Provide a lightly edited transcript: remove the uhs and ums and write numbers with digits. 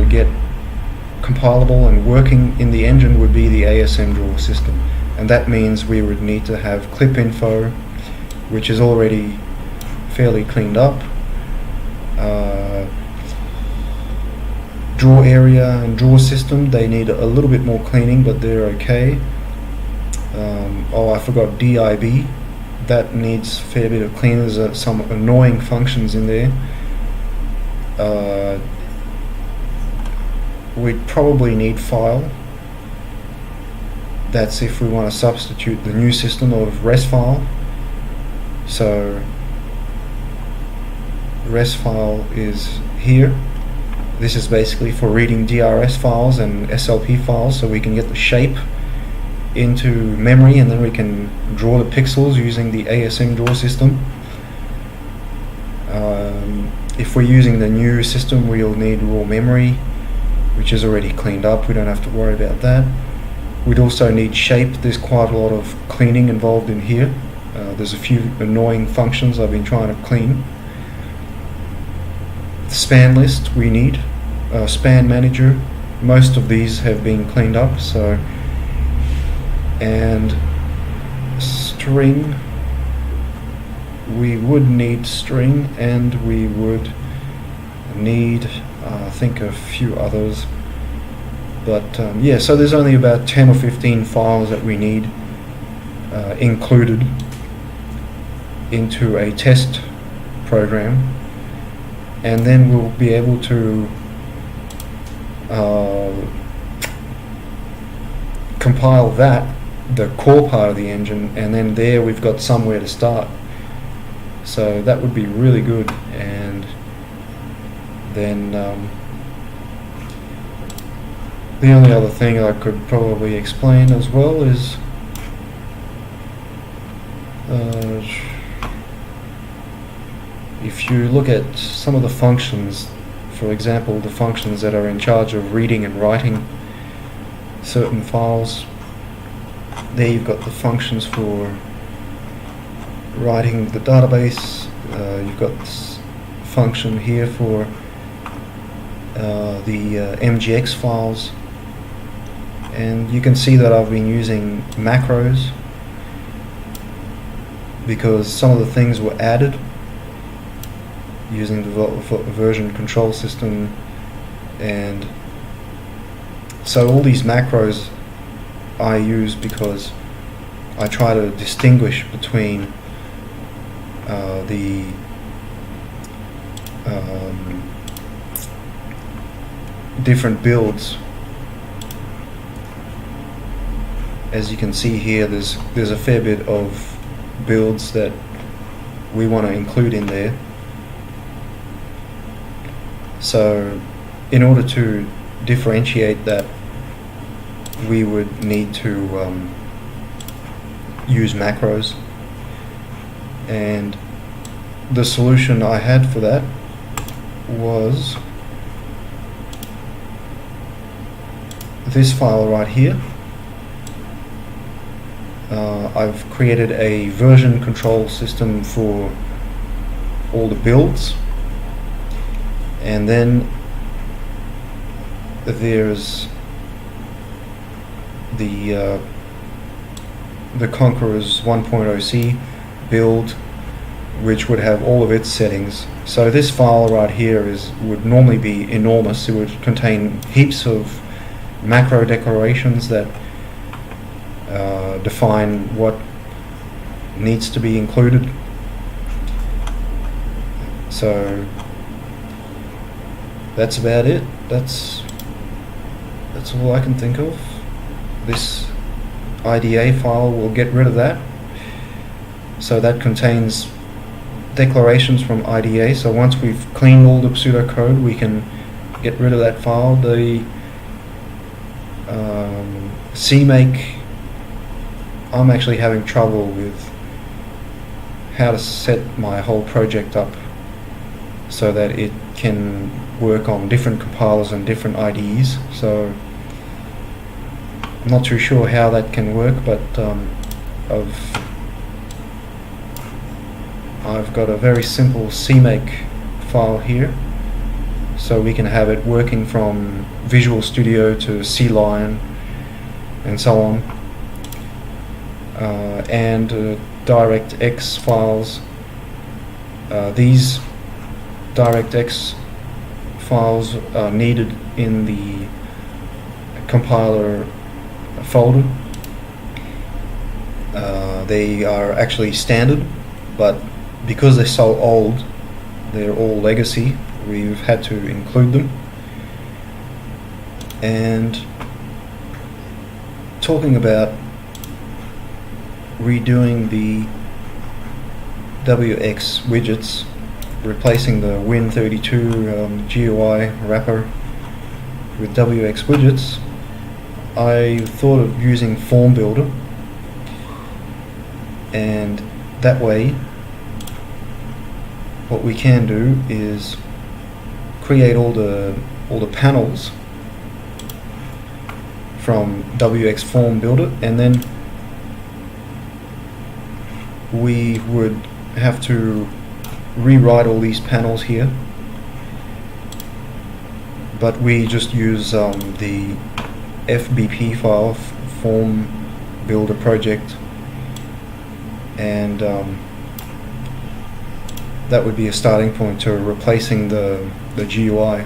to get compilable and working in the engine would be the ASM draw system, and that means we would need to have clip info, which is already fairly cleaned up. Draw area and draw system, they need a little bit more cleaning, but they're okay. Oh, I forgot DIB, that needs a fair bit of cleaning. There's some annoying functions in there. We'd probably need file. That's if we want to substitute the new system of res file. So res file is here. This is basically for reading DRS files and SLP files, so we can get the shape into memory and then we can draw the pixels using the ASM draw system. If we're using the new system, we'll need raw memory, which is already cleaned up. We don't have to worry about that. We'd also need shape. There's quite a lot of cleaning involved in here. There's a few annoying functions I've been trying to clean. The span list we need, span manager. Most of these have been cleaned up. So, and string. We would need string, and we would need, I think, a few others. But yeah, so there's only about 10 or 15 files that we need included into a test program, and then we'll be able to compile that, the core part of the engine, and then there we've got somewhere to start. So that would be really good. And then the only other thing I could probably explain as well is if you look at some of the functions, for example, the functions that are in charge of reading and writing certain files, there you've got the functions for writing the database. You've got this function here for the MGX files, and you can see that I've been using macros because some of the things were added using the version control system, and so all these macros I use because I try to distinguish between the different builds. As you can see here, there's a fair bit of builds that we want to include in there. So in order to differentiate that, we would need to use macros, and the solution I had for that was this file right here. I've created a version control system for all the builds, and then there's the Conqueror's 1.0c build, which would have all of its settings. So this file right here would normally be enormous. It would contain heaps of macro declarations that define what needs to be included. So that's about it. That's all I can think of. This IDA file will get rid of that. So that contains declarations from IDA. So once we've cleaned all the pseudocode, we can get rid of that file. The CMake, I'm actually having trouble with how to set my whole project up so that it can work on different compilers and different IDEs. So I'm not too sure how that can work, but I've got a very simple CMake file here. so we can have it working from Visual Studio to Sea Lion and so on, and DirectX files. These DirectX files are needed in the compiler folder. They are actually standard, but because they're so old, they're all legacy, we've had to include them. And talking about redoing the WX widgets, replacing the Win32 GUI wrapper with WX widgets, I thought of using Form Builder, and that way what we can do is create all the panels from WX Form Builder, and then we would have to rewrite all these panels here, but we just use the FBP file, Form Builder Project, and that would be a starting point to replacing the GUI.